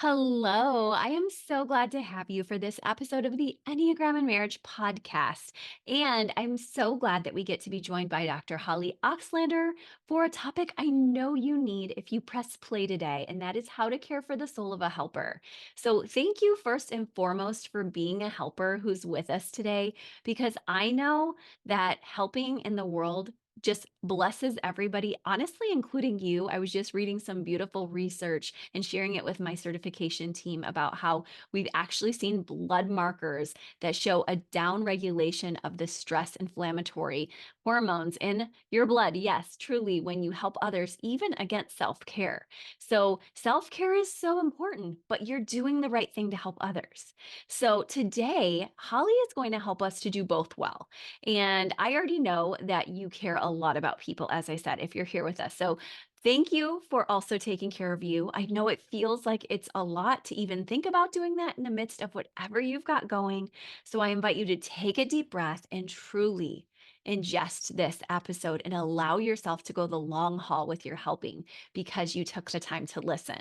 Hello, I am so glad to have you for this episode of the Enneagram and Marriage podcast. And I'm so glad that we get to be joined by Dr. Holly Oxhandler for a topic I know you need if you press play today, and that is how to care for the soul of a helper. So, thank you first and foremost for being a helper who's with us today, because I know that helping in the world just blesses everybody, honestly, including you. I was just reading some beautiful research and sharing it with my certification team about how we've actually seen blood markers that show a down regulation of the stress inflammatory hormones in your blood. Yes, truly, when you help others, even against self care. So, self care is so important, but you're doing the right thing to help others. So, today, Holly is going to help us to do both well. And I already know that you care a lot about people, as I said, if you're here with us. So thank you for also taking care of you. I know it feels like it's a lot to even think about doing that in the midst of whatever you've got going. So I invite you to take a deep breath and truly ingest this episode and allow yourself to go the long haul with your helping because you took the time to listen.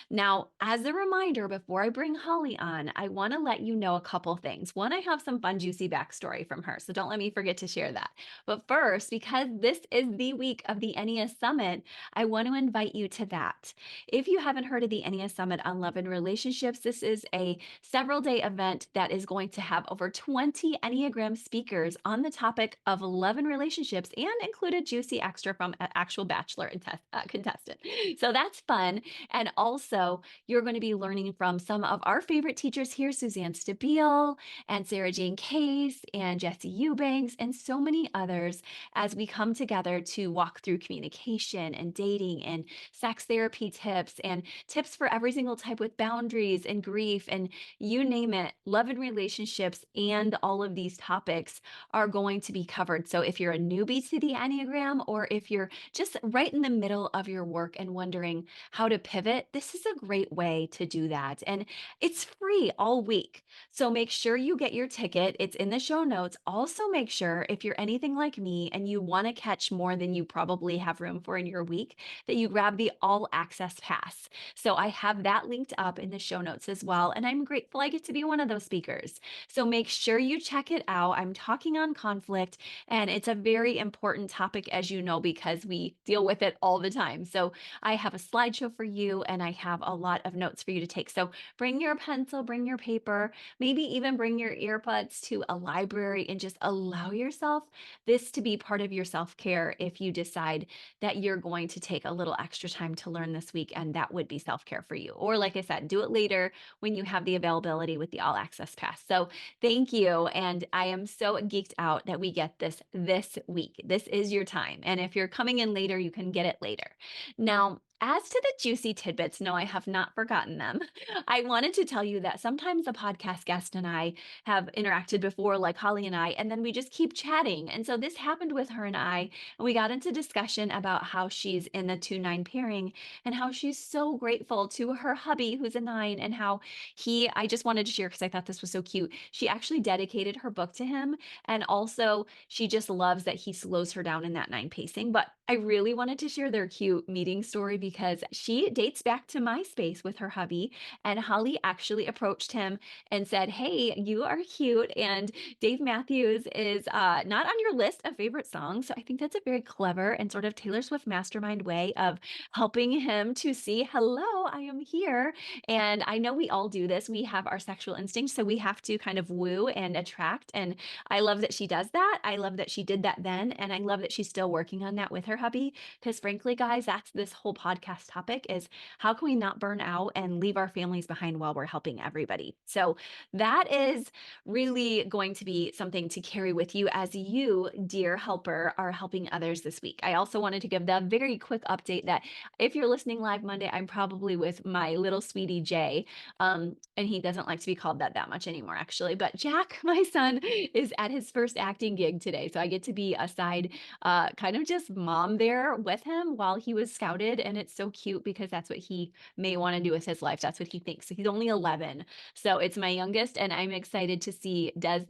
Now, as a reminder, before I bring Holly on, I want to let you know a couple things. One, I have some fun, juicy backstory from her, so don't let me forget to share that. But first, because this is the week of the NES Summit, I want to invite you to that. If you haven't heard of the NES Summit on Love and Relationships, this is a several day event that is going to have over 20 Enneagram speakers on the topic of love and relationships and include a juicy extra from an actual bachelor and contestant. So that's fun. And also, you're going to be learning from some of our favorite teachers here, Suzanne Stabile and Sarah Jane Case and Jesse Eubanks and so many others as we come together to walk through communication and dating and sex therapy tips and tips for every single type with boundaries and grief and you name it, love and relationships and all of these topics are going to be covered. So if you're a newbie to the Enneagram or if you're just right in the middle of your work and wondering how to pivot, this is a great way to do that. And it's free all week. So make sure you get your ticket. It's in the show notes. Also, make sure if you're anything like me and you want to catch more than you probably have room for in your week, that you grab the all access pass. So I have that linked up in the show notes as well. And I'm grateful I get to be one of those speakers. So make sure you check it out. I'm talking on conflict, and it's a very important topic, as you know, because we deal with it all the time. So I have a slideshow for you and I have a lot of notes for you to take. So bring your pencil, bring your paper, maybe even bring your earbuds to a library and just allow yourself this to be part of your self care if you decide that you're going to take a little extra time to learn this week. And that would be self care for you. Or, like I said, do it later when you have the availability with the all access pass. So, thank you. And I am so geeked out that we get this week. This is your time. And if you're coming in later, you can get it later. Now, as to the juicy tidbits, no, I have not forgotten them. I wanted to tell you that sometimes a podcast guest and I have interacted before, like Holly and I, and then we just keep chatting. And so this happened with her and I, and we got into discussion about how she's in the 2-9 pairing and how she's so grateful to her hubby, who's a 9, and how I just wanted to share because I thought this was so cute. She actually dedicated her book to him. And also, she just loves that he slows her down in that 9 pacing. But I really wanted to share their cute meeting story because she dates back to MySpace with her hubby. And Holly actually approached him and said, "Hey, you are cute. And Dave Matthews is not on your list of favorite songs." So I think that's a very clever and sort of Taylor Swift mastermind way of helping him to see, hello, I am here. And I know we all do this. We have our sexual instincts. So we have to kind of woo and attract. And I love that she does that. I love that she did that then. And I love that she's still working on that with her hubby. Because frankly, guys, that's this whole podcast topic is how can we not burn out and leave our families behind while we're helping everybody? So that is really going to be something to carry with you as you, dear helper, are helping others this week. I also wanted to give the very quick update that if you're listening live Monday, I'm probably with my little sweetie Jay. And he doesn't like to be called that much anymore, actually. But Jack, my son, is at his first acting gig today. So I get to be a side kind of just mom there with him while he was scouted. And it's so cute because that's what he may want to do with his life. That's what he thinks. So he's only 11. So it's my youngest, and I'm excited to see, does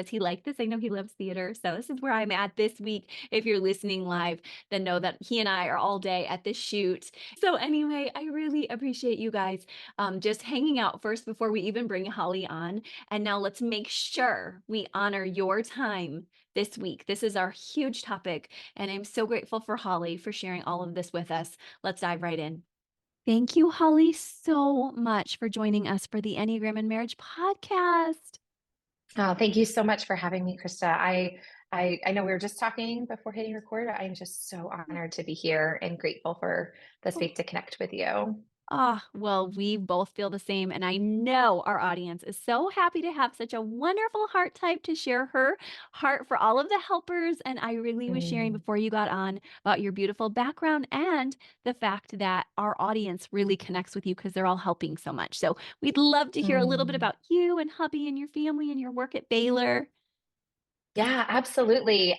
he like this? I know he loves theater. So this is where I'm at this week. If you're listening live, then know that he and I are all day at this shoot. So anyway, I really appreciate you guys just hanging out first before we even bring Holly on. And now let's make sure we honor your time this week. This is our huge topic, and I'm so grateful for Holly for sharing all of this with us. Let's dive right in. Thank you, Holly, so much for joining us for the Enneagram and Marriage podcast. Oh, thank you so much for having me, Krista. I know we were just talking before hitting record. I'm just so honored to be here and grateful for the space to connect with you. Ah, well, we both feel the same. And I know our audience is so happy to have such a wonderful heart type to share her heart for all of the helpers. And I really was sharing Mm, before you got on about your beautiful background and the fact that our audience really connects with you because they're all helping so much. So we'd love to hear a little bit mm. about you and hubby and your family and your work at Baylor. Yeah, absolutely.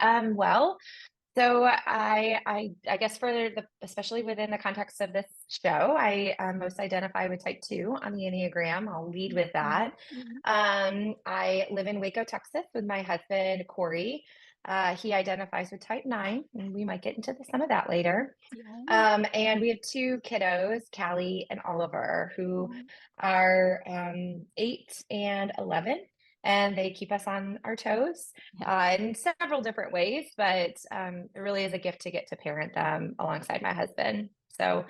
So I guess for especially within the context of this show, I most identify with type 2 on the Enneagram. I'll lead with that. Mhm. I live in Waco, Texas with my husband, Corey. He identifies with type 9, and we might get into some of that later. Yeah. And we have two kiddos, Callie and Oliver, who Mhm. are 8 and 11, and they keep us on our toes Yes. in several different ways, but it really is a gift to get to parent them alongside my husband. So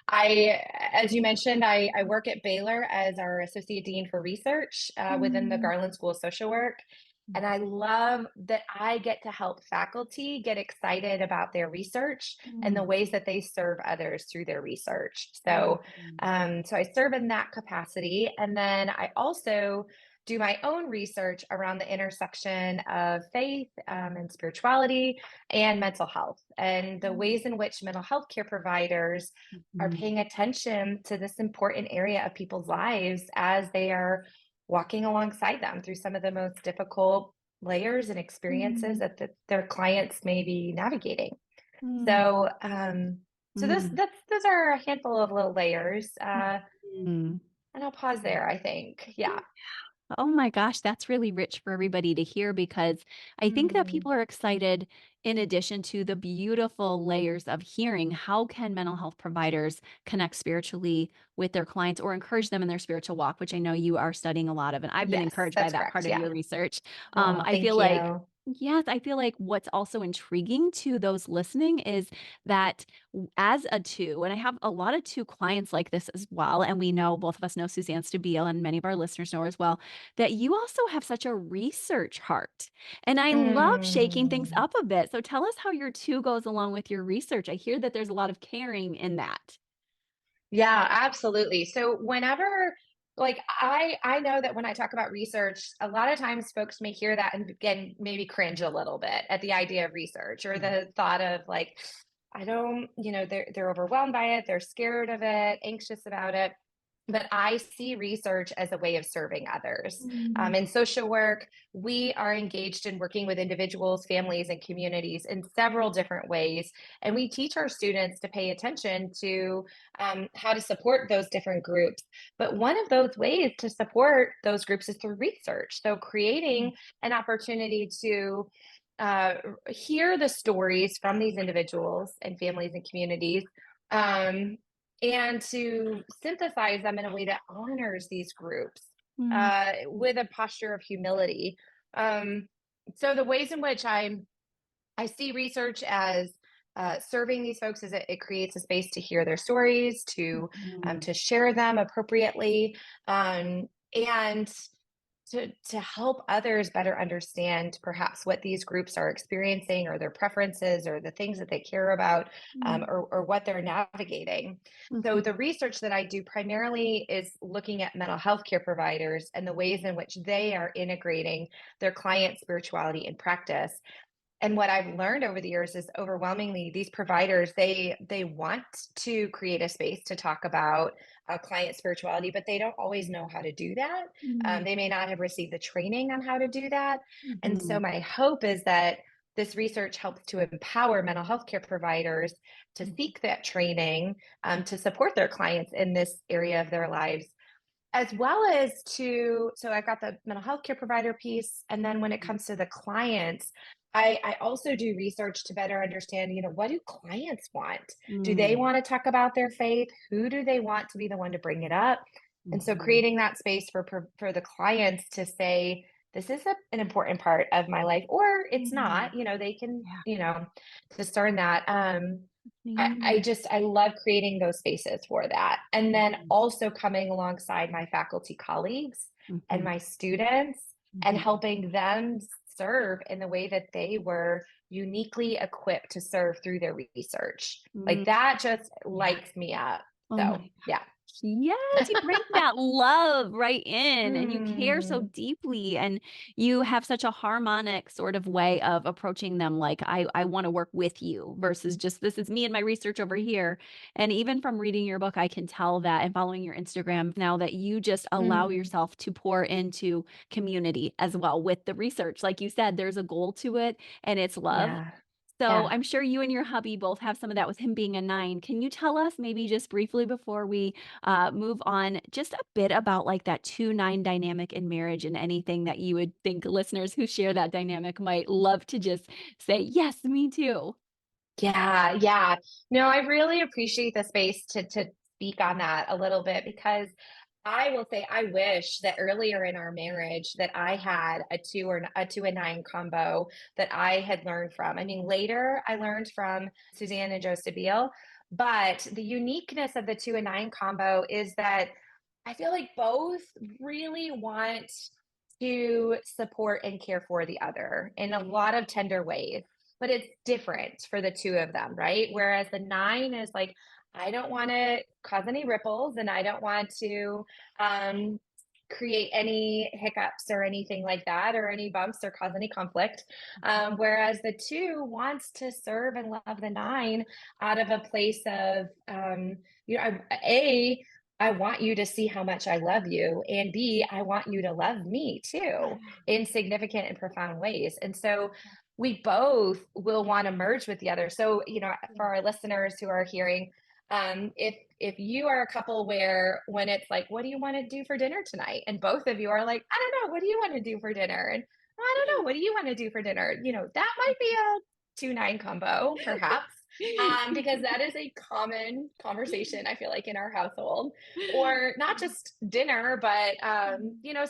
as you mentioned, I work at Baylor as our associate dean for research within the Mm. Garland School of Social Work. And I love that I get to help faculty get excited about their research and the Mm. ways that they serve others through their research. So, Mm. so I serve in that capacity, and then I also do my own research around the intersection of faith and spirituality and mental health, and the ways in which mental health care providers are Mhm. paying attention to this important area of people's lives as they are walking alongside them through some of the most difficult layers and experiences Mm. that their clients may be navigating. Mm. So, so Mm. those are a handful of little layers, Mm. and I'll pause there. I think, yeah. Oh my gosh, that's really rich for everybody to hear because I think that Mm, people are excited in addition to the beautiful layers of hearing how can mental health providers connect spiritually with their clients or encourage them in their spiritual walk, which I know you are studying a lot of, and I've been yes, encouraged by that's that correct. part of Yeah. your research. Oh, I feel thank like you. Yes, I feel like what's also intriguing to those listening is that as a two, and I have a lot of two clients like this as well, and we know both of us know Suzanne Stabile, and many of our listeners know her as well, that you also have such a research heart. And I love shaking things Mm. up a bit. So tell us how your two goes along with your research. I hear that there's a lot of caring in that. Yeah, absolutely. So whenever like I know that when I talk about research, a lot of times folks may hear that and again maybe cringe a little bit at the idea of research or Yeah. the thought of like, I don't, they're overwhelmed by it, they're scared of it, anxious about it. But I see research as a way of serving others. Mm, In social work, we are engaged in working with individuals, families, and communities in several different ways. And we teach our students to pay attention to how to support those different groups. But one of those ways to support those groups is through research. So mm, creating an opportunity to uh, hear the stories from these individuals and families and communities. Um, and to synthesize them in a way that honors these groups mm, with a posture of humility. Um, so the ways in which I see research as serving these folks is it creates a space to hear their stories, mm, to share them appropriately, and to help others better understand perhaps what these groups are experiencing or their preferences or the things that they care about, mm, or what they're navigating. So mhm, the research that I do primarily is looking at mental health care providers and the ways in which they are integrating their client spirituality in practice. And what I've learned over the years is overwhelmingly these providers they want to create a space to talk about client spirituality, but they don't always know how to do that. mm, They may not have received the training on how to do that. And so mhm, my hope is that this research helps to empower mental health care providers to Mhm. seek that training to support their clients in this area of their lives, as well as to, so I've got the mental health care provider piece. And then when it comes to the clients, I also do research to better understand, what do clients want? Do they Mm. want to talk about their faith? Who do they want to be the one to bring it up? And so Mhm. creating that space for the clients to say, this is an important part of my life, or it's Yeah. not, they can, Yeah. discern that. I Yeah. just I love creating those spaces for that. And then Mhm. also coming alongside my faculty colleagues and Mhm. my students and Mhm. helping them serve in the way that they were uniquely equipped to serve through their research. Like Mm. that just Yeah. lights me up. Oh So, my yeah. Yes, you bring that love right in and you care so Mm, deeply and you have such a harmonic sort of way of approaching them like I want to work with you versus just this is me and my research over here. And even from reading your book, I can tell that and following your Instagram now that you just allow mm, yourself to pour into community as well with the research. Like you said, there's a goal to it and it's love. yeah. So Yeah. I'm sure you and your hubby both have some of that with him being a 9. Can you tell us maybe just briefly before we move on, just a bit about like that 2-9 dynamic in marriage and anything that you would think listeners who share that dynamic might love to just say, yes, me too. Yeah, yeah. No, I really appreciate the space to speak on that a little bit because I will say I wish that earlier in our marriage that I had a 2 and 9 combo that I had learned from. I mean, later I learned from Suzanne and Joseph Beale, but the uniqueness of the 2 and 9 combo is that I feel like both really want to support and care for the other in a lot of tender ways, but it's different for the two of them, right? Whereas the 9 is like, I don't want to cause any ripples and I don't want to um, create any hiccups or anything like that, or any bumps or cause any conflict. Whereas the 2 wants to serve and love the 9 out of a place of, I want you to see how much I love you. And B, I want you to love me too in significant and profound ways. And so we both will want to merge with the other. So, for our listeners who are hearing, if you are a couple where when it's like, what do you want to do for dinner tonight? And both of you are like, I don't know, what do you want to do for dinner? And I don't know, what do you want to do for dinner? That might be a 2 9 combo, perhaps. Because that is a common conversation, I feel like, in our household, or not just dinner, but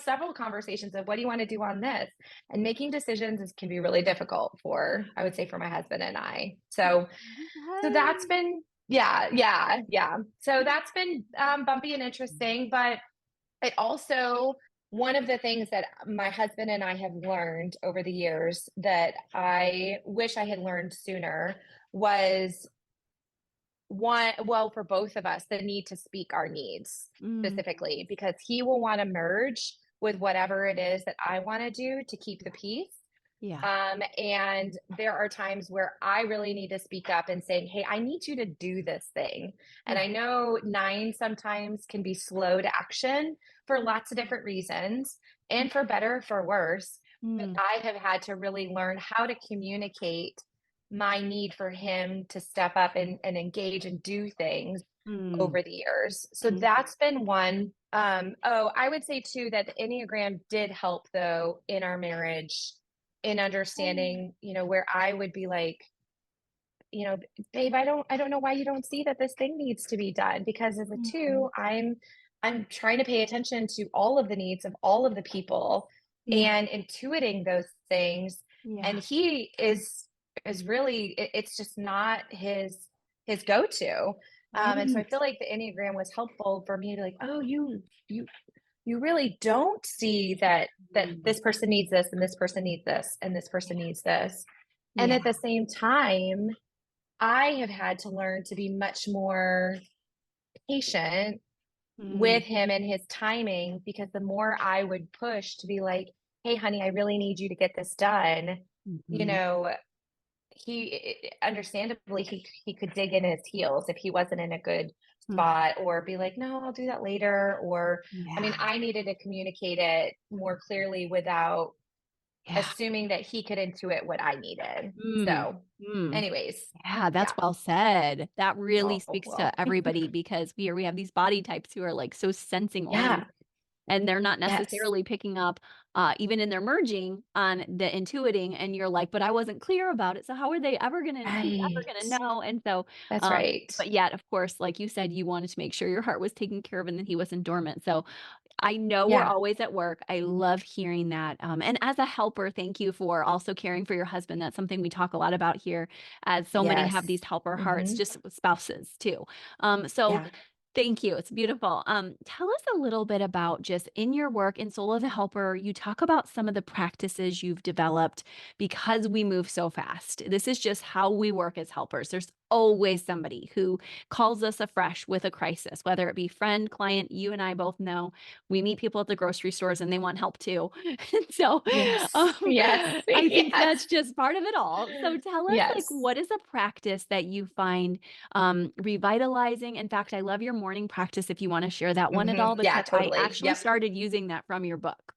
several conversations of what do you want to do on this, and making decisions can be really difficult for, I would say, for my husband and I. So that's Yes. been, yeah, yeah, yeah. So that's been bumpy and interesting, but it also, one of the things that my husband and I have learned over the years that I wish I had learned sooner was one, well, for both of us, the need to speak our needs Mm, specifically, because he will want to merge with whatever it is that I want to do to keep the yeah. peace. Yeah. And there are times where I really need to speak up and saying, hey, I need you to do this thing. And Yeah. I know 9 sometimes can be slow to action for lots of different reasons, and for better, for worse. But Mm, I have had to really learn how to communicate my need for him to step up and engage and do things mm, over the years. So mm, that's been one. I would say too that the Enneagram did help though in our marriage in mm, understanding, where I would be like, babe, I don't know why you don't see that this thing needs to be done, because as a mm. 2, I'm trying to pay attention to all of the needs of all of the people Yeah. and intuiting those things. And Yeah. he is really, it's just not his go-to. And so I Right. feel like the Enneagram was helpful for me to like, oh, you you really don't see that Mm, this person needs this and this person needs this and this person yeah. needs this. And Yeah. at the same time, I have had to learn to be much more patient Mm, with him and his timing, because the more I would push to be like, hey, honey, I really need you to get this done, you mhm. know, he understandably he could dig in his heels if he wasn't in a good Mm, spot, or be like, no, I'll do that later. Or I mean, yeah. I needed to communicate it more clearly without Yeah. assuming that he could intuit what I needed. Mm. So, Mm. anyways, Yeah, that's yeah. well said. That really Oh, speaks well. to everybody because we have these body types who are like so sensing Yeah. oriented. And they're not Yes. necessarily picking up, even in their merging on the intuiting, and you're like, "But I wasn't clear about it, so how are they ever gonna he's ever Right. gonna know?" And so, That's right. but yet, of course, like you said, you wanted to make sure your heart was taken care of and that he wasn't dormant. So I know we're Yeah. always at work. I love hearing that. And as a helper, thank you for also caring for your husband. That's something we talk a lot about here, as so many have Yes. these helper hearts, Mhm. just spouses too. So Yeah. thank you. It's beautiful. Tell us a little bit about just in your work in Soul of the Helper, you talk about some of the practices you've developed because we move so fast. This is just how we work as helpers. There's always somebody who calls us afresh with a crisis, whether it be friend, client, you and I both know we meet people at the grocery stores and they want help too. And so Yes. Yes. I think Yes. that's just part of it all. So tell us, like, Yes. what is a practice that you find revitalizing? In fact, I love your morning practice if you want to share that one at all, Mhm. Yeah, because I totally. actually Yep. started using that from your book.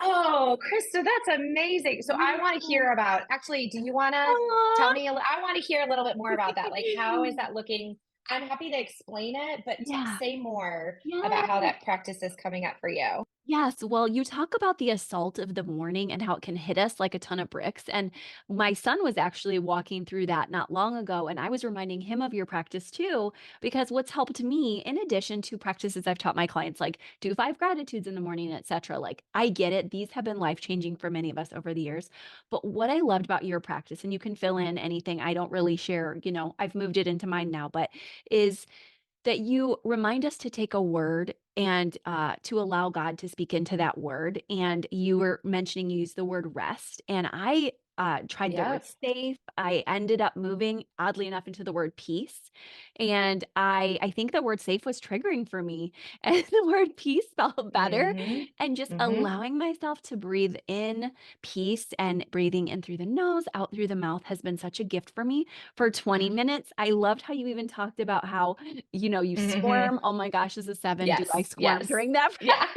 Oh, Krista, that's amazing. So I want to Yeah. hear about actually, do you want to tell Aw. me I want to hear a little bit more about that. Like, how is that looking? I'm happy to explain it, but Yeah. say more about how Yes. that practice is coming up for you. Yes, well, you talk about the assault of the morning and how it can hit us like a ton of bricks, and my son was actually walking through that not long ago, and I was reminding him of your practice too, because what's helped me, in addition to practices I've taught my clients, like do 5 gratitudes in the morning, etc., like, I get it, these have been life-changing for many of us over the years, but what I loved about your practice, and you can fill in anything I don't really share, I've moved it into mine now, but is that you remind us to take a word and to allow God to speak into that word. And you were mentioning you use the word rest. And I tried the word Yep. safe. I ended up moving, oddly enough, into the word peace. And I think the word safe was triggering for me. And the word peace felt better. Mhm. And just Mhm. allowing myself to breathe in peace and breathing in through the nose, out through the mouth has been such a gift for me for 20 Yeah. minutes. I loved how you even talked about how you Mhm. squirm. Oh my gosh, as a 7, do I Yes. squirm Yes. during that Yeah.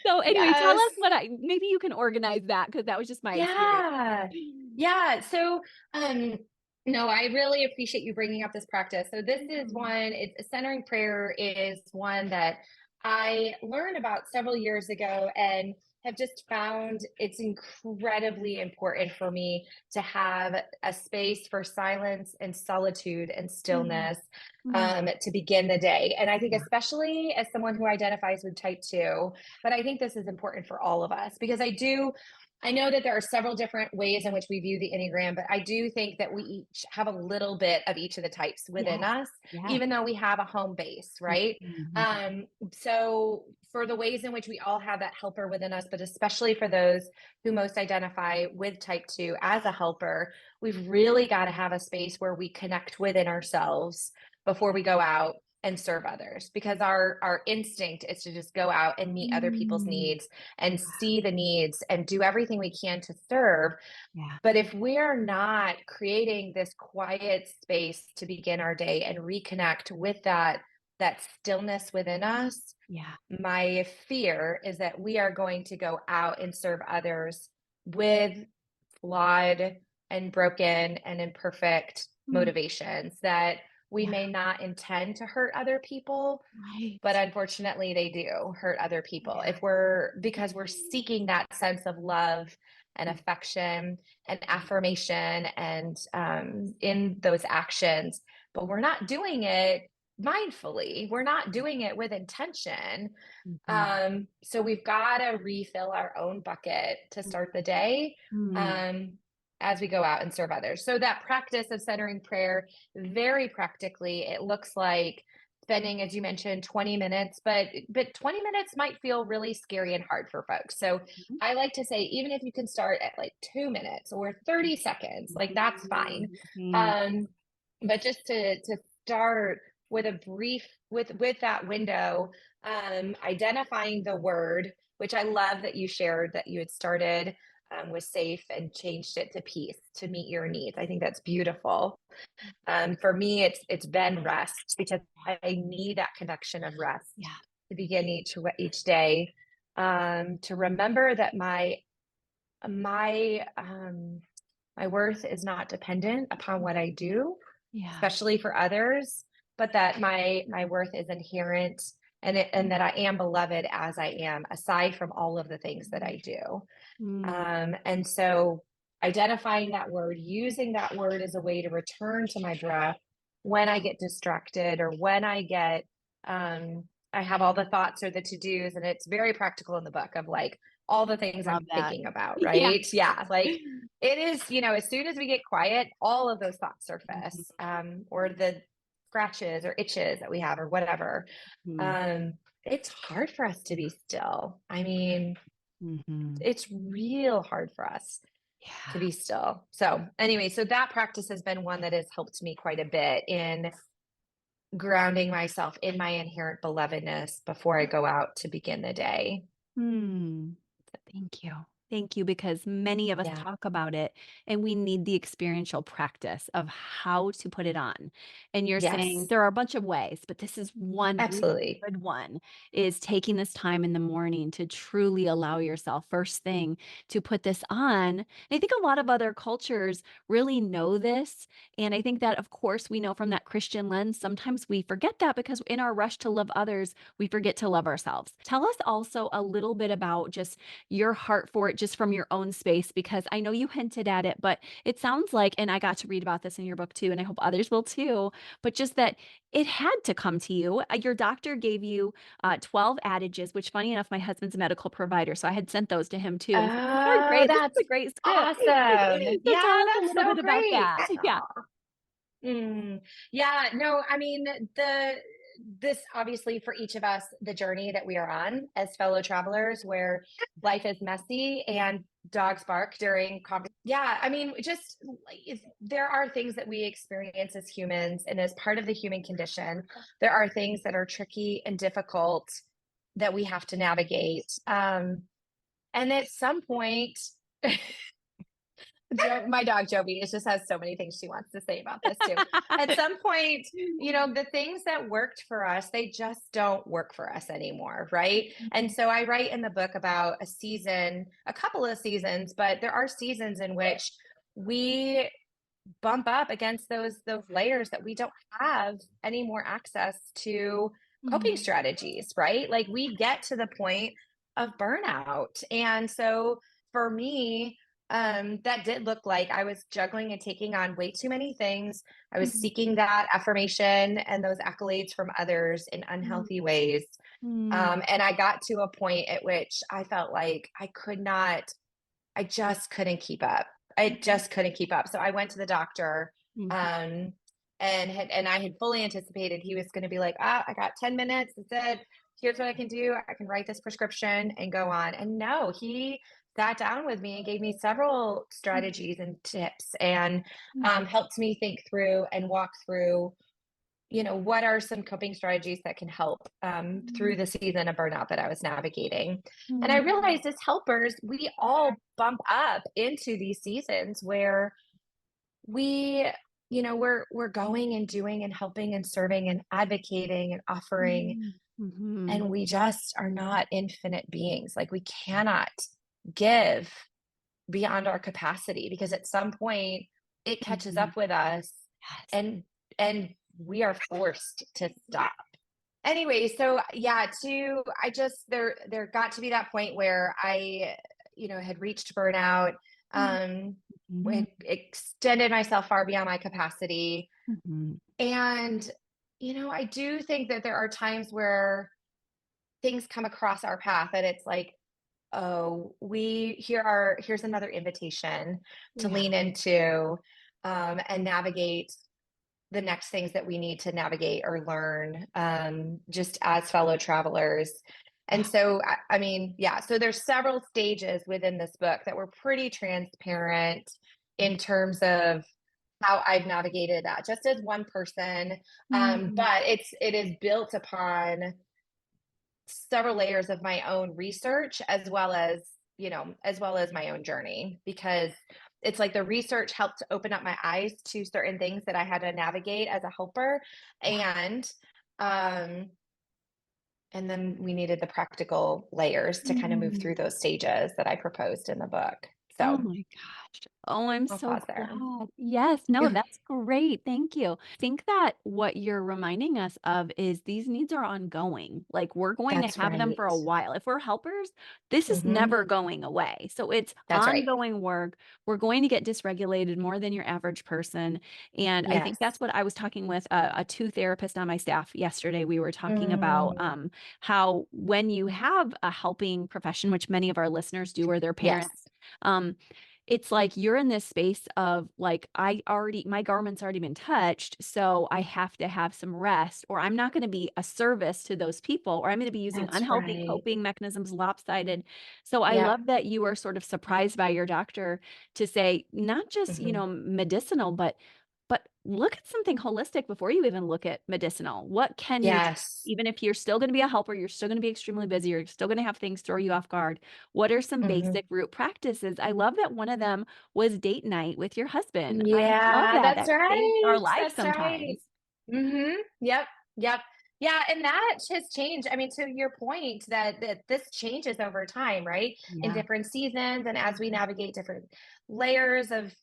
So anyway, tell Yes. us maybe you can organize that because that was just my experience. Yeah. Yeah. So, um, no, I really appreciate you bringing up this practice. So this is Mm, one, centering prayer is one that I learned about several years ago and have just found it's incredibly important for me to have a space for silence and solitude and mm, stillness mm. to begin the day. And I think, Yeah. especially as someone who identifies with type 2, but I think this is important for all of us because I know that there are several different ways in which we view the Enneagram, but I do think that we each have a little bit of each of the types within Yes. us, Yes. even though we have a home base, right? Mhm. So, for the ways in which we all have that helper within us, but especially for those who most identify with type 2 as a helper, we've really got to have a space where we connect within ourselves before we go out and serve others because our instinct is to just go out and meet other people's Mm. needs and see the needs and do everything we can to serve. Yeah. But if we're not creating this quiet space to begin our day and reconnect with that stillness within us, Yeah. my fear is that we are going to go out and serve others with flawed and broken and imperfect Mm. motivations that we Yeah. may not intend to hurt other people, but Right. unfortunately they do hurt other people Yeah. if we're because we're seeking that sense of love and Mm. affection and affirmation and in those actions, but we're not doing it mindfully, we're not doing it with intention. Mhm. So we've got to refill our own bucket to start the day, Mm. um, as we go out and serve others. So that practice of centering prayer, very practically, it looks like spending, as you mentioned, 20 minutes, but 20 minutes might feel really scary and hard for folks. So Mhm. I like to say, even if you can start at like 2 minutes or 30 seconds, like that's fine. Mhm. Um, but just to start with a brief with that window, identifying the word, which I love that you shared that you had started with safe and changed it to peace to meet your needs. I think that's beautiful. For me, it's been rest because I need that connection of rest Yeah. to begin each day. To remember that my my my worth is not dependent upon what I do, Yeah. especially for others, but that my worth is inherent and that I am beloved as I am, aside from all of the things that I do. Mm, And so identifying that word, using that word as a way to return to my breath when I get distracted or when I have all the thoughts or the to-dos, and it's very practical in the book of like all the things love I'm that. thinking about, Yeah. right? Yeah. Like it is, as soon as we get quiet, all of those thoughts surface, Mhm, or the scratches or itches that we have or whatever. mhm, Um, it's hard for us to be still. I mean, mhm. it's real hard for us to Yeah. be still. So, anyway, so that practice has been one that has helped me quite a bit in grounding myself in my inherent belovedness before I go out to begin the day. Hmm. Thank you. Thank you, because many of us Yeah, talk about it and we need the experiential practice of how to put it on. And you're saying yes, there are a bunch of ways, but this is one really absolutely. good one, is taking this time in the morning to truly allow yourself first thing to put this on. And I think a lot of other cultures really know this. And I think that, of course, we know from that Christian lens, sometimes we forget that because in our rush to love others, we forget to love ourselves. Tell us also a little bit about just your heart for it just from your own space, because I know you hinted at it, but it sounds like, and I got to read about this in your book too, and I hope others will too, but just that it had to come to you. Your doctor gave you 12 adages, which funny enough, my husband's a medical provider, so I had sent those to him too and said, these are Oh, great. This is that's a great script. awesome. So tell Yeah, us a that's little so bit about great. that. Yeah. Mm, yeah, no, I mean, this obviously for each of us, the journey that we are on as fellow travelers, where life is messy and dogs bark during yeah, I mean, just like, there are things that we experience as humans and as part of the human condition. There are things that are tricky and difficult that we have to navigate. And at some point, my dog Jovi is just has so many things she wants to say about this too. At some point, the things that worked for us, they just don't work for us anymore, right? And so I write in the book about a couple of seasons, but there are seasons in which we bump up against those layers that we don't have any more access to coping Mhm. strategies, right? Like we get to the point of burnout. And so for me, that did look like I was juggling and taking on way too many things. I was Mhm. seeking that affirmation and those accolades from others in Mhm. unhealthy ways. Mhm. And I got to a point at which I felt like I just couldn't keep up. I just couldn't keep up. So I went to the doctor, Mhm. um, and I had fully anticipated he was going to be like, I got 10 minutes. That's it. Here's what I can do. I can write this prescription and go on. And no, he sat down with me and gave me several strategies and tips and Mhm. helped me think through and walk through what are some coping strategies that can help through Mhm. the season of burnout that I was navigating? And I Mhm. realized as helpers, we all bump up into these seasons where we, we're going and doing and helping and serving and advocating and offering, Mhm. Mhm. and we just are not infinite beings. Like we cannot give beyond our capacity because at some point it catches Mhm. up with us Yes. and and we are forced to stop. Anyway, so yeah, I just there got to be that point where I, had reached burnout, Mhm. um, Mhm. had extended myself far beyond my capacity. Mhm. And, I do think that there are times where things come across our path that it's like, oh, here's another invitation to Yeah. lean into and navigate the next things that we need to navigate or learn just as fellow travelers. And Yeah. so, I mean, yeah, so there's several stages within this book that were pretty transparent in terms of how I've navigated that just as one person. Mhm. But it is built upon several layers of my own research as well as my own journey because it's like the research helped to open up my eyes to certain things that I had to navigate as a helper Yeah. and um and then we needed the practical layers to kind of move Mhm. through those stages that I proposed in the book. Oh So my gosh. Oh, I'm I'll so pause there. glad. Yes, no, that's great. Thank you. I think that what you're reminding us of is these needs are ongoing. Like we're going to That's have them right. for a while. If we're helpers, this is Hmm. never going away. So it's That's right. ongoing work. We're going to get dysregulated more than your average person. And I think Yes. that's what I was talking with a two therapists on my staff yesterday. We were talking about Mm, how when you have a helping profession, which many of our listeners do, or their parents, yes. um, it's like you're in this space of like, my garment's already been touched, so I have to have some rest, or I'm not going to be a service to those people, or I'm going to be using That's unhealthy right. coping mechanisms, lopsided. So I Yep. love that you were sort of surprised by your doctor to say, not just, Hmm. medicinal, but look at something holistic before you even look at medicinal. What can you try? Yes. Even if you're still going to be a helper, you're still going to be extremely busy, you're still going to have things throw you off guard. What are some Hmm. basic root practices? I love that one of them was date night with your husband. I love Yeah, that. that's That saves our right. lives That's sometimes. right. Yep. Yep. Yeah, and that has changed. I mean, to your point that this changes over time, right? In Yeah. different seasons and as we navigate different layers of,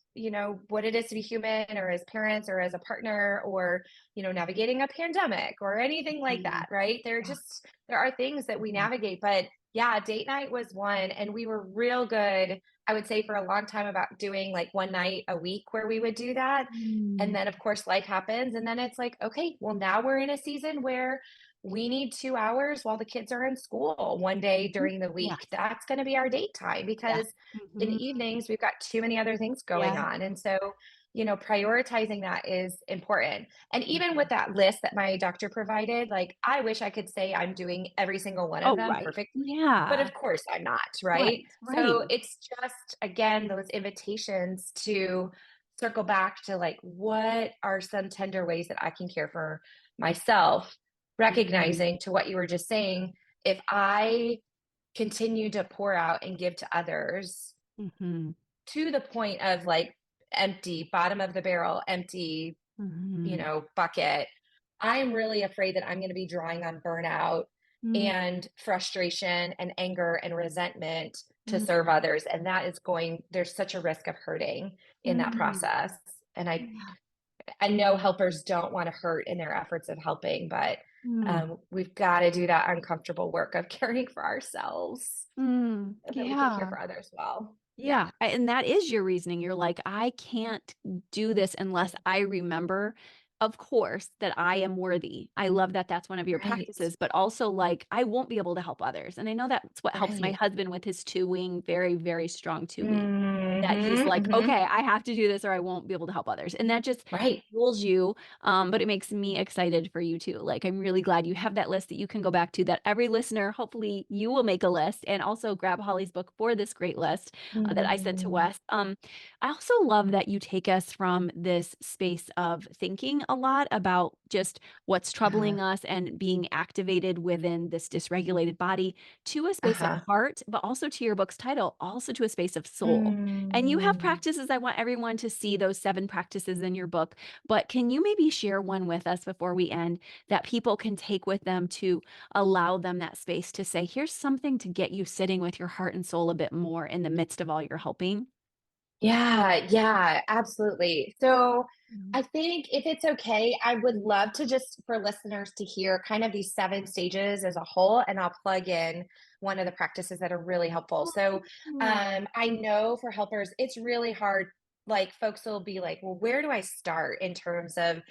what it is to be human or as parents or as a partner or, navigating a pandemic or anything like Mhm. that, right? Yeah. There are things that we Mhm. navigate, but yeah, date night was one and we were real good, I would say, for a long time about doing like one night a week where we would do that. And Mm. then, of course, life happens. And then it's like, okay, well, now we're in a season where we need 2 hours while the kids are in school one day Mhm. during the week. Yes. That's going to be our date time Yeah. because in the Mhm. evenings, we've got too many other things going Yeah. on. And so, prioritizing that is important. And even Mhm. with that list that my doctor provided, like, I wish I could say I'm doing every single one of Oh, them right. perfectly. But Yeah. of course I'm not, right? Right. So Right. it's just, again, those invitations to circle back to like, what are some tender ways that I can care for myself? Mhm. Recognizing to what you were just saying, if I continue to pour out and give to others Mhm. to the point of like empty, bottom of the barrel, empty, Mhm. bucket, I'm really afraid that I'm going to be drawing on burnout Mm. and frustration and anger and resentment to Mm. serve others. And there's such a risk of hurting in that Mm. process. And Yeah. I know helpers don't want to hurt in their efforts of helping, but Mm. we've got to do that uncomfortable work of caring for ourselves Mm. so that we can care Yeah. for others well. Yeah. Yeah, and that is your reasoning. You're like, "I can't do this unless I remember, of course, that I am worthy." I love that that's one of your Right. practices, but also, like, I won't be able to help others, and I know that's what helps my Right. husband with his 2-wing, very, very strong 2-wing, that he's like, Hmm. "Okay, I have to do this or I won't be able to help others," and that just Right. fuels you, but it makes me excited for you too. Like, I'm really glad you have that list that you can go back to, that every listener, hopefully you will make a list and also grab Holly's book for this great list that I sent to Mm. Wes. I also love that you take us from this space of thinking a lot about just what's Uh-huh. troubling us and being activated within this dysregulated body to a space of Uh-huh. heart, but also to your book's title, also to a space of soul. And you have Mm. practices. I want everyone to see those 7 practices in your book, but can you maybe share one with us before we end that people can take with them to allow them that space to say, here's something to get you sitting with your heart and soul a bit more in the midst of all your helping? Yeah, yeah, absolutely. So Mm. I think if it's okay, I would love to just for listeners to hear kind of these 7 stages as a whole, and I'll plug in one of the practices that are really helpful. So Oh, I know for helpers, it's really hard. Like folks will be like, well, where do I start in terms of,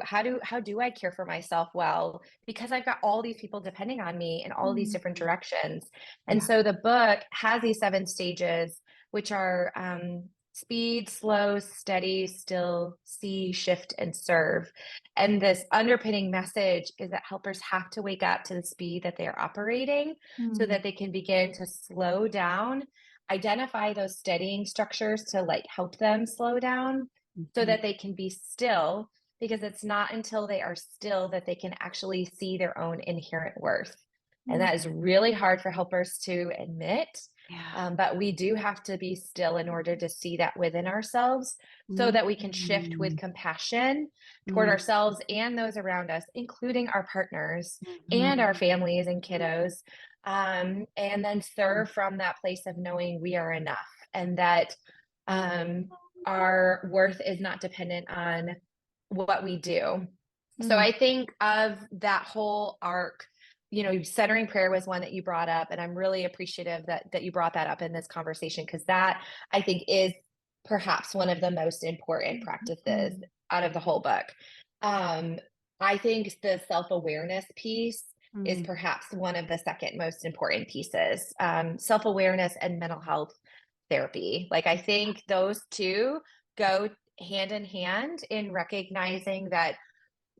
how do I care for myself well? Because I've got all these people depending on me in all these mm, different directions. And yeah. so the book has these 7 stages which are speed, slow, steady, still, see, shift, and serve. And this underpinning message is that helpers have to wake up to the speed that they are operating so Mm, that they can begin to slow down, identify those steadying structures to like help them slow down so mhm, that they can be still because it's not until they are still that they can actually see their own inherent worth. And mm, that is really hard for helpers to admit. Yeah. But we do have to be still in order to see that within ourselves so that we can shift with Mm. compassion toward Mm. ourselves and those around us, including our partners and our Mhm. families and kiddos. And then serve from that place of knowing we are enough and that um, our worth is not dependent on what we do. So Mm. I think of that whole arc, centering prayer was one that you brought up, and I'm really appreciative that you brought that up in this conversation because that I think is perhaps one of the most important practices Mhm. out of the whole book. Um, I think the self-awareness piece is Mm. perhaps one of the second most important pieces. Self-awareness and mental health therapy. Like I think those two go hand in hand in recognizing that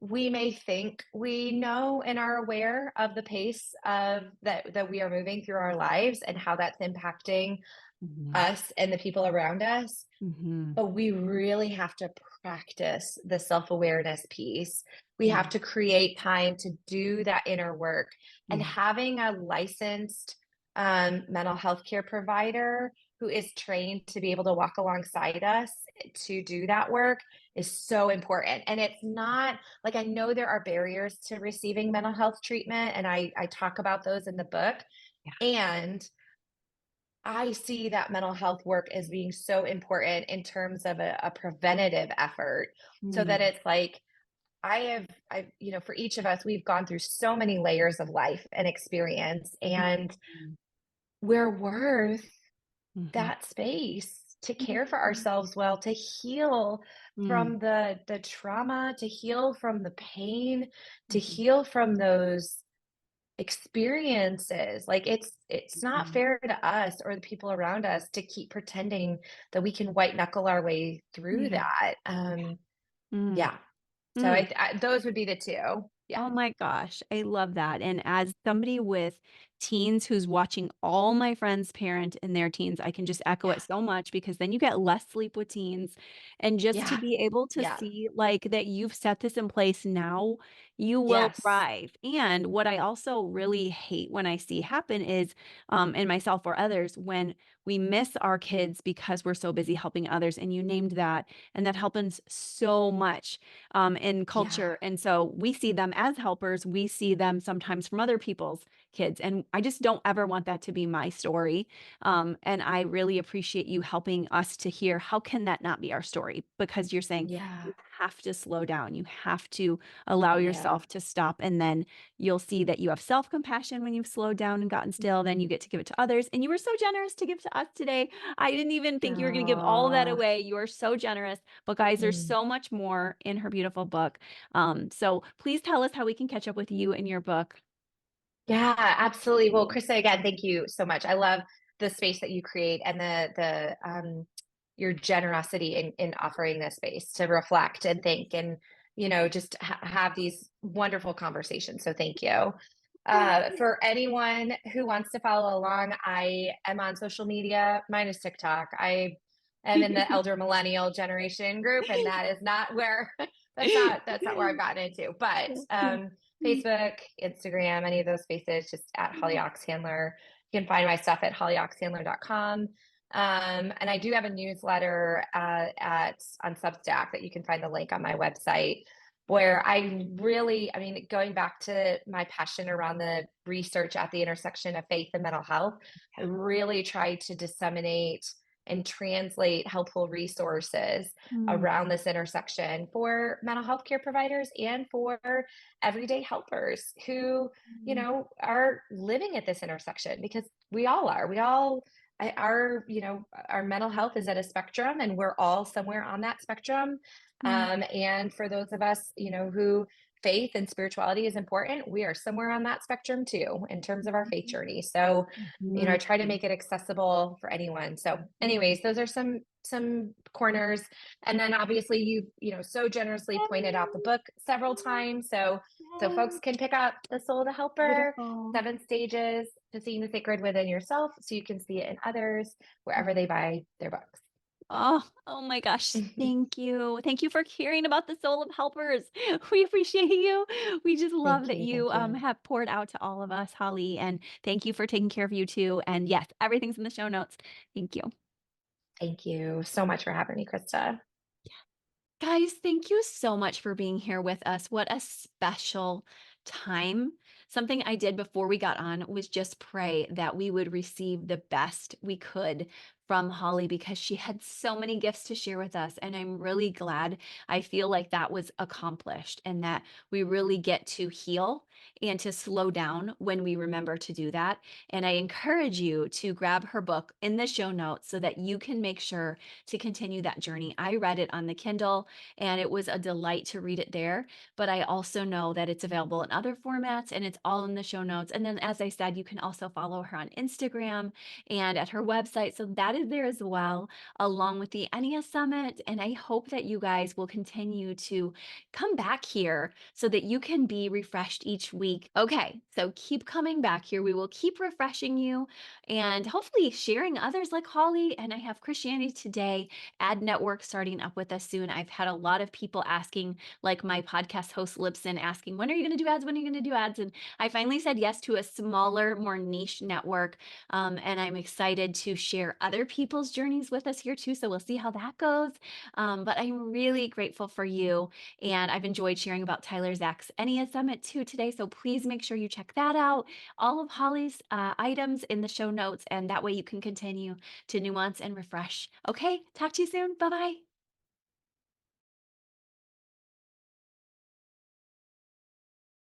we may think we know and are aware of the pace of that we are moving through our lives and how that's impacting Mhm. us and the people around us, Mhm. but we really have to practice the self-awareness piece. We have Mm. to create time to do that inner work, and Yeah. having a licensed mental health care provider who is trained to be able to walk alongside us to do that work is so important. And it's not like, I know there are barriers to receiving mental health treatment, and I talk about those in the book. Yeah. And I see that mental health work as being so important in terms of a preventative effort, so that Mm. it's like for each of us, we've gone through so many layers of life and experience, and Mhm. we're worth Mhm. that space to care for Mhm. ourselves well, to heal Mm. from the trauma, to heal from the pain, to Mhm. heal from those experiences. Like it's not Mhm. fair to us or the people around us to keep pretending that we can white knuckle our way through Yeah. that. Yeah. Mm. Yeah. So Mm. those would be the two. Yeah. Oh my gosh, I love that. And as somebody with teens who's watching all my friends parent in their teens, I can just echo Yeah. it so much because then you get less sleep with teens. And just to Yeah. be able to Yeah. see like that you've set this in place now, you will Yes. thrive. And what I also really hate when I see happen is, in myself or others, when we miss our kids because we're so busy helping others. And you named that, and that happens so much in Yeah. culture. And so we see them as helpers. We see them sometimes from other people's kids. And I just don't ever want that to be my story. And I really appreciate you helping us to hear how can that not be our story? Because you're saying Yeah. you have to slow down. You have to allow Yeah. yourself to stop. And then you'll see that you have self compassion when you've slowed down and gotten still. Then you get to give it to others. And you were so generous to give to us today. I didn't even think you were going to give all of that Aw. away. You are so generous. But guys, there's Mm. so much more in her beautiful book. So please tell us how we can catch up with you and your book. Yeah, absolutely. Well, Krista, again, thank you so much. I love the space that you create and the your generosity in offering this space to reflect and think and just have these wonderful conversations. So thank you. For anyone who wants to follow along, I am on social media minus TikTok. I am in the elder millennial generation group, and that is not where that's not where I've gotten into. But Facebook, Instagram, any of those spaces, just at Holly Oxhandler. You can find my stuff at hollyoxhandler.com. And I do have a newsletter on Substack that you can find the link on my website, where I mean, going back to my passion around the research at the intersection of faith and mental health, I really try to disseminate and translate helpful resources Mm, around this intersection for mental health care providers and for everyday helpers who, mm, are living at this intersection, because we all are. We all our mental health is at a spectrum, and we're all somewhere on that spectrum. mm, And for those of us, who faith and spirituality is important, we are somewhere on that spectrum too, in terms of our faith journey. So, I mhm, try to make it accessible for anyone. So, anyways, those are some corners. And then obviously so generously pointed out the book several times. So folks can pick up The Soul of the Helper, beautiful. 7 stages to seeing the sacred within yourself, so you can see it in others wherever they buy their books. Oh my gosh. Thank you. Thank you for caring about the soul of helpers. We appreciate you. We just love Thank that you. you Thank you. have poured out to all of us, Holly. And thank you for taking care of you too. And yes, everything's in the show notes. Thank you. Thank you so much for having me, Krista. Guys, thank you so much for being here with us. What a special time. Something I did before we got on was just pray that we would receive the best we could from Holly because she had so many gifts to share with us. And I'm really glad I feel like that was accomplished and that we really get to heal and to slow down when we remember to do that. And I encourage you to grab her book in the show notes so that you can make sure to continue that journey. I read it on the Kindle and it was a delight to read it there. But I also know that it's available in other formats and it's all in the show notes. And then, as I said, you can also follow her on Instagram and at her website. So that is there as well, along with the Ennea Summit. And I hope that you guys will continue to come back here so that you can be refreshed each week. Okay, so keep coming back here. We will keep refreshing you and hopefully sharing others like Holly. And I have Christianity Today ad network starting up with us soon. I've had a lot of people asking, like my podcast host Libsyn asking, when are you going to do ads? When are you going to do ads? And I finally said yes to a smaller, more niche network. And I'm excited to share other people's journeys with us here too. So we'll see how that goes. But I'm really grateful for you. And I've enjoyed sharing about Tyler Zach's Ennea Summit too today. So please make sure you check that out. All of Holly's items in the show notes. And that way you can continue to nuance and refresh. Okay, talk to you soon. Bye bye.